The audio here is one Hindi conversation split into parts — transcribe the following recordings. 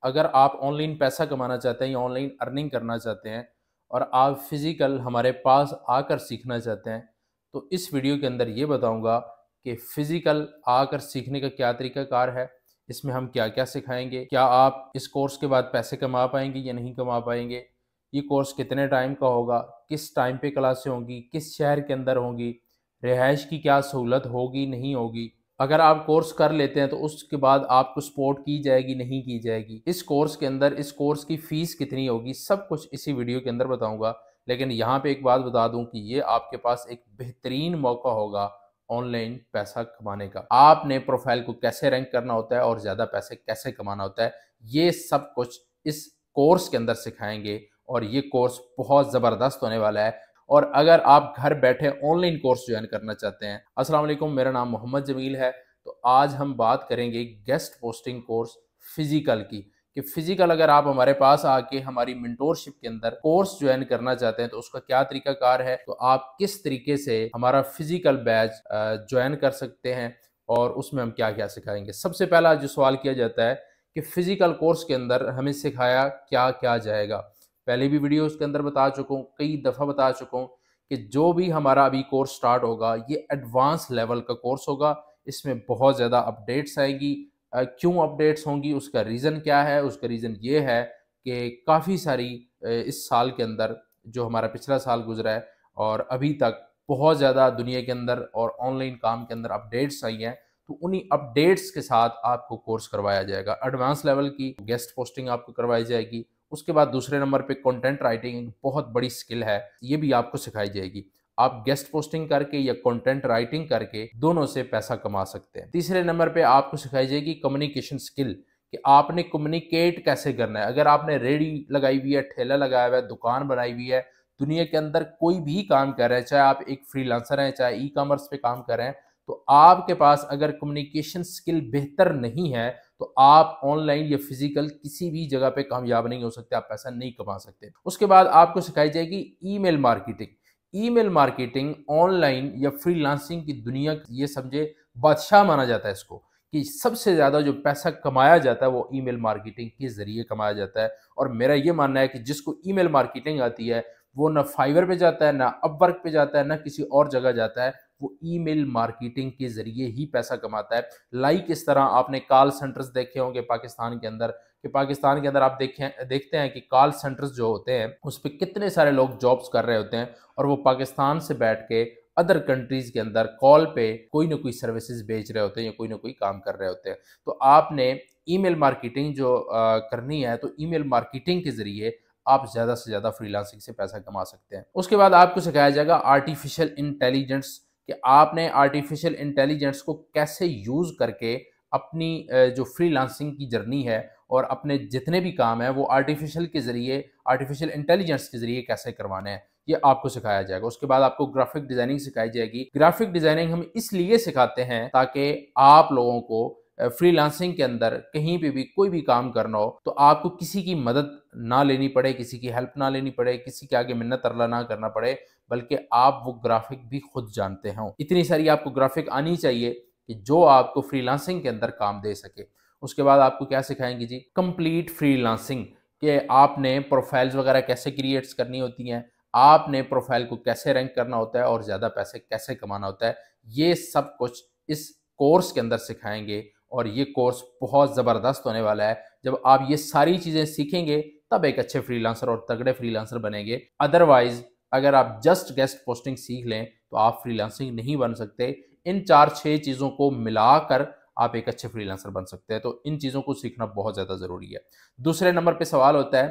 अगर आप ऑनलाइन पैसा कमाना चाहते हैं या ऑनलाइन अर्निंग करना चाहते हैं और आप फिज़िकल हमारे पास आकर सीखना चाहते हैं, तो इस वीडियो के अंदर ये बताऊंगा कि फ़िज़िकल आकर सीखने का क्या तरीक़ाकार है, इसमें हम क्या-क्या सिखाएंगे, क्या आप इस कोर्स के बाद पैसे कमा पाएंगे या नहीं कमा पाएंगे, ये कोर्स कितने टाइम का होगा, किस टाइम पे क्लासें होंगी, किस शहर के अंदर होंगी, रिहाइश की क्या सहूलत होगी नहीं होगी, अगर आप कोर्स कर लेते हैं तो उसके बाद आपको सपोर्ट की जाएगी नहीं की जाएगी, इस कोर्स के अंदर इस कोर्स की फ़ीस कितनी होगी, सब कुछ इसी वीडियो के अंदर बताऊंगा। लेकिन यहाँ पे एक बात बता दूं कि ये आपके पास एक बेहतरीन मौका होगा ऑनलाइन पैसा कमाने का। आपने प्रोफाइल को कैसे रैंक करना होता है और ज़्यादा पैसे कैसे कमाना होता है, ये सब कुछ इस कोर्स के अंदर सिखाएंगे और ये कोर्स बहुत ज़बरदस्त होने वाला है। और अगर आप घर बैठे ऑनलाइन कोर्स ज्वाइन करना चाहते हैं, अस्सलाम वालेकुम, मेरा नाम मोहम्मद जमील है। तो आज हम बात करेंगे गेस्ट पोस्टिंग कोर्स फिजिकल की, कि फिजिकल अगर आप हमारे पास आके हमारी मेंटोरशिप के अंदर कोर्स ज्वाइन करना चाहते हैं तो उसका क्या तरीकाकार है, तो आप किस तरीके से हमारा फिजिकल बैच ज्वाइन कर सकते हैं और उसमें हम क्या क्या सिखाएंगे। सबसे पहला जो सवाल किया जाता है कि फिजिकल कोर्स के अंदर हमें सिखाया क्या क्या जाएगा। पहले भी वीडियो के अंदर बता चुका हूँ, कई दफ़ा बता चुका हूँ कि जो भी हमारा अभी कोर्स स्टार्ट होगा ये एडवांस लेवल का कोर्स होगा। इसमें बहुत ज़्यादा अपडेट्स आएगी। क्यों अपडेट्स होंगी, उसका रीज़न क्या है, उसका रीज़न ये है कि काफ़ी सारी इस साल के अंदर जो हमारा पिछला साल गुजरा है और अभी तक बहुत ज़्यादा दुनिया के अंदर और ऑनलाइन काम के अंदर अपडेट्स आई हैं, तो उन्हीं अपडेट्स के साथ आपको कोर्स करवाया जाएगा। एडवांस लेवल की गेस्ट पोस्टिंग आपको करवाई जाएगी। उसके बाद दूसरे नंबर पे कंटेंट राइटिंग एक बहुत बड़ी स्किल है, ये भी आपको सिखाई जाएगी। आप गेस्ट पोस्टिंग करके या कंटेंट राइटिंग करके दोनों से पैसा कमा सकते हैं। तीसरे नंबर पे आपको सिखाई जाएगी कम्युनिकेशन स्किल, कि आपने कम्युनिकेट कैसे करना है। अगर आपने रेडी लगाई हुई है, ठेला लगाया हुआ है, दुकान बनाई हुई है, दुनिया के अंदर कोई भी काम कर रहे हैं, चाहे आप एक फ्रीलांसर हैं, चाहे ई कॉमर्स पे काम कर रहे हैं, तो आपके पास अगर कम्युनिकेशन स्किल बेहतर नहीं है तो आप ऑनलाइन या फिजिकल किसी भी जगह पे कामयाब नहीं हो सकते, आप पैसा नहीं कमा सकते। उसके बाद आपको सिखाई जाएगी email marketing. Email marketing online या फ्रीलांसिंग की दुनिया, ये समझे बादशाह माना जाता है इसको, कि सबसे ज़्यादा जो पैसा कमाया जाता है वो ईमेल मार्केटिंग के ज़रिए कमाया जाता है। और मेरा ये मानना है कि जिसको ईमेल मार्केटिंग आती है वो ना फाइवर पे जाता है, ना अपवर्क पे जाता है, ना किसी और जगह जाता है, वो ईमेल मार्केटिंग के ज़रिए ही पैसा कमाता है। लाइक इस तरह आपने कॉल सेंटर्स देखे होंगे पाकिस्तान के अंदर, कि पाकिस्तान के अंदर आप देखते हैं कि कॉल सेंटर्स जो होते हैं उस पर कितने सारे लोग जॉब्स कर रहे होते हैं और वो पाकिस्तान से बैठ के अदर कंट्रीज़ के अंदर कॉल पे कोई ना कोई सर्विसेज बेच रहे होते हैं या कोई ना कोई काम कर रहे होते हैं। तो आपने ईमेल मार्केटिंग जो करनी है, तो ईमेल मार्केटिंग के ज़रिए आप ज़्यादा से ज़्यादा फ्रीलांसिंग से पैसा कमा सकते हैं। उसके बाद आपको सिखाया जाएगा आर्टिफिशियल इंटेलिजेंस, कि आपने आर्टिफिशियल इंटेलिजेंस को कैसे यूज़ करके अपनी जो फ्रीलांसिंग की जर्नी है और अपने जितने भी काम है वो आर्टिफिशियल के ज़रिए, आर्टिफिशियल इंटेलिजेंस के ज़रिए कैसे करवाने हैं, ये आपको सिखाया जाएगा। उसके बाद आपको ग्राफिक डिज़ाइनिंग सिखाई जाएगी। ग्राफिक डिज़ाइनिंग हम इसलिए सिखाते हैं ताकि आप लोगों को फ्रीलांसिंग के अंदर कहीं पे भी कोई भी काम करना हो तो आपको किसी की मदद ना लेनी पड़े, किसी की हेल्प ना लेनी पड़े, किसी के आगे मिन्नत तरला ना करना पड़े, बल्कि आप वो ग्राफिक भी खुद जानते हो। इतनी सारी आपको ग्राफिक आनी चाहिए कि जो आपको फ्रीलांसिंग के अंदर काम दे सके। उसके बाद आपको क्या सिखाएंगे जी, कंप्लीट फ्रीलांसिंग, कि आपने प्रोफाइल्स वगैरह कैसे क्रिएट्स करनी होती हैं, आपने प्रोफाइल को कैसे रैंक करना होता है और ज़्यादा पैसे कैसे कमाना होता है, ये सब कुछ इस कोर्स के अंदर सिखाएंगे। और ये कोर्स बहुत ज़बरदस्त होने वाला है। जब आप ये सारी चीज़ें सीखेंगे तब एक अच्छे फ्रीलांसर और तगड़े फ्रीलांसर बनेंगे। अदरवाइज अगर आप जस्ट गेस्ट पोस्टिंग सीख लें तो आप फ्रीलांसिंग नहीं बन सकते। इन 4-6 चीज़ों को मिलाकर आप एक अच्छे फ्रीलांसर बन सकते हैं, तो इन चीज़ों को सीखना बहुत ज़्यादा ज़रूरी है। दूसरे नंबर पे सवाल होता है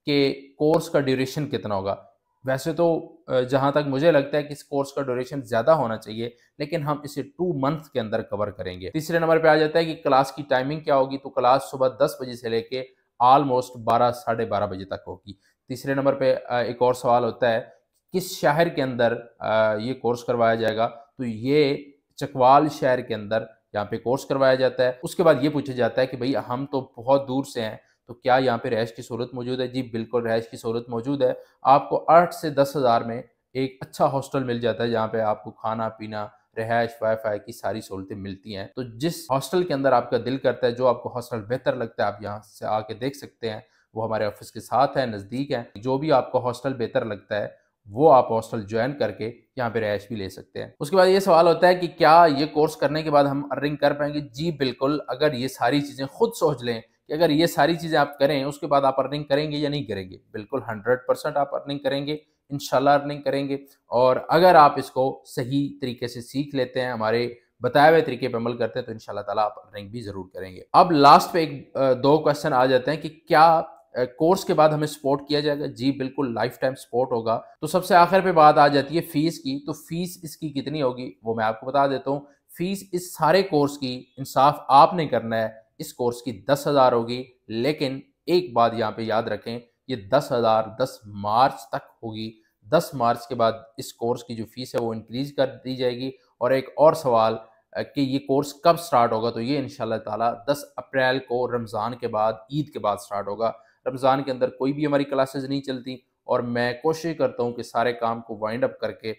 कि कोर्स का ड्यूरेशन कितना होगा। वैसे तो जहाँ तक मुझे लगता है कि इस कोर्स का ड्यूरेशन ज़्यादा होना चाहिए, लेकिन हम इसे 2 मंथ के अंदर कवर करेंगे। तीसरे नंबर पे आ जाता है कि क्लास की टाइमिंग क्या होगी, तो क्लास सुबह 10 बजे से लेके ऑलमोस्ट 12 साढ़े 12 बजे तक होगी। तीसरे नंबर पे एक और सवाल होता है किस शहर के अंदर ये कोर्स करवाया जाएगा, तो ये चकवाल शहर के अंदर यहाँ पे कोर्स करवाया जाता है। उसके बाद ये पूछा जाता है कि भाई हम तो बहुत दूर से हैं, तो क्या यहाँ पे रहायश की सहूलत मौजूद है? जी बिल्कुल, रहायश की सहूलत मौजूद है। आपको 8 से 10 हज़ार में एक अच्छा हॉस्टल मिल जाता है जहाँ पे आपको खाना पीना रिहाइश, वाईफाई की सारी सहूलतें मिलती हैं। तो जिस हॉस्टल के अंदर आपका दिल करता है, जो आपको हॉस्टल बेहतर लगता है, आप यहाँ से आके देख सकते हैं। वो हमारे ऑफिस के साथ है, नज़दीक है। जो भी आपको हॉस्टल बेहतर लगता है वो आप हॉस्टल ज्वाइन करके यहाँ पे रिहाइश भी ले सकते हैं। उसके बाद ये सवाल होता है कि क्या ये कोर्स करने के बाद हम अर्निंग कर पाएंगे? जी बिल्कुल। अगर ये सारी चीज़ें खुद सोच लें कि अगर ये सारी चीज़ें आप करें, उसके बाद आप अर्निंग करेंगे या नहीं करेंगे? बिल्कुल 100% आप अर्निंग करेंगे, इंशाल्लाह अर्निंग करेंगे। और अगर आप इसको सही तरीके से सीख लेते हैं, हमारे बताए हुए तरीके पे अमल करते हैं, तो इंशाल्लाह ताला आप अर्निंग भी ज़रूर करेंगे। अब लास्ट पे दो क्वेश्चन आ जाते हैं कि क्या कोर्स के बाद हमें सपोर्ट किया जाएगा? जी बिल्कुल, लाइफ टाइम सपोर्ट होगा। तो सबसे आखिर पे बात आ जाती है फीस की। तो फीस इसकी कितनी होगी वो मैं आपको बता देता हूँ। फीस इस सारे कोर्स की, इंसाफ आपने करना है, इस कोर्स की 10,000 होगी। लेकिन एक बात यहाँ पे याद रखें, ये 10,000 10 मार्च तक होगी। 10 मार्च के बाद इस कोर्स की जो फीस है वो इंक्रीज कर दी जाएगी। और एक और सवाल कि ये कोर्स कब स्टार्ट होगा? तो ये इंशाल्लाह ताला 10 अप्रैल को रमज़ान के बाद, ईद के बाद स्टार्ट होगा। रमज़ान के अंदर कोई भी हमारी क्लासेस नहीं चलती और मैं कोशिश करता हूँ कि सारे काम को वाइंड अप करके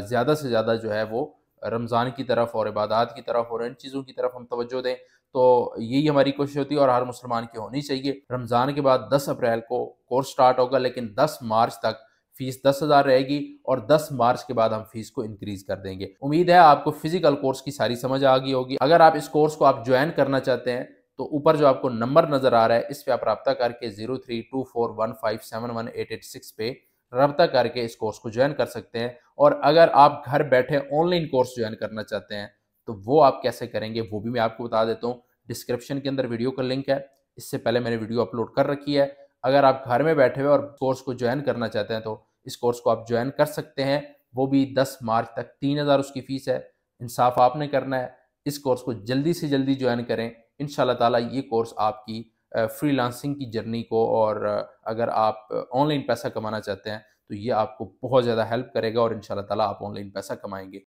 ज़्यादा से ज़्यादा जो है वो रमज़ान की तरफ और इबादत की तरफ और इन चीज़ों की तरफ हम तवज्जो दें। तो यही हमारी कोशिश होती है और हर मुसलमान की होनी चाहिए। रमज़ान के बाद 10 अप्रैल को कोर्स स्टार्ट होगा, लेकिन 10 मार्च तक फीस 10,000 रहेगी और 10 मार्च के बाद हम फीस को इंक्रीज कर देंगे। उम्मीद है आपको फिजिकल कोर्स की सारी समझ आ गई होगी। अगर आप इस कोर्स को आप ज्वाइन करना चाहते हैं तो ऊपर जो आपको नंबर नजर आ रहा है इस पे आप रब्ता करके 0324157186 पे रब्ता करके इस कोर्स को ज्वाइन कर सकते हैं। और अगर आप घर बैठे ऑनलाइन कोर्स ज्वाइन करना चाहते हैं तो वो आप कैसे करेंगे वो भी मैं आपको बता देता हूँ। डिस्क्रिप्शन के अंदर वीडियो का लिंक है, इससे पहले मैंने वीडियो अपलोड कर रखी है। अगर आप घर में बैठे हुए और कोर्स को ज्वाइन करना चाहते हैं तो इस कोर्स को आप ज्वाइन कर सकते हैं। वो भी 10 मार्च तक 3,000 उसकी फीस है। इंसाफ आपने करना है, इस कोर्स को जल्दी से जल्दी ज्वाइन करें। इंशाल्लाह ताला ये कोर्स आपकी फ्रीलांसिंग की जर्नी को और अगर आप ऑनलाइन पैसा कमाना चाहते हैं तो ये आपको बहुत ज़्यादा हेल्प करेगा और इंशाल्लाह ताला आप ऑनलाइन पैसा कमाएंगे।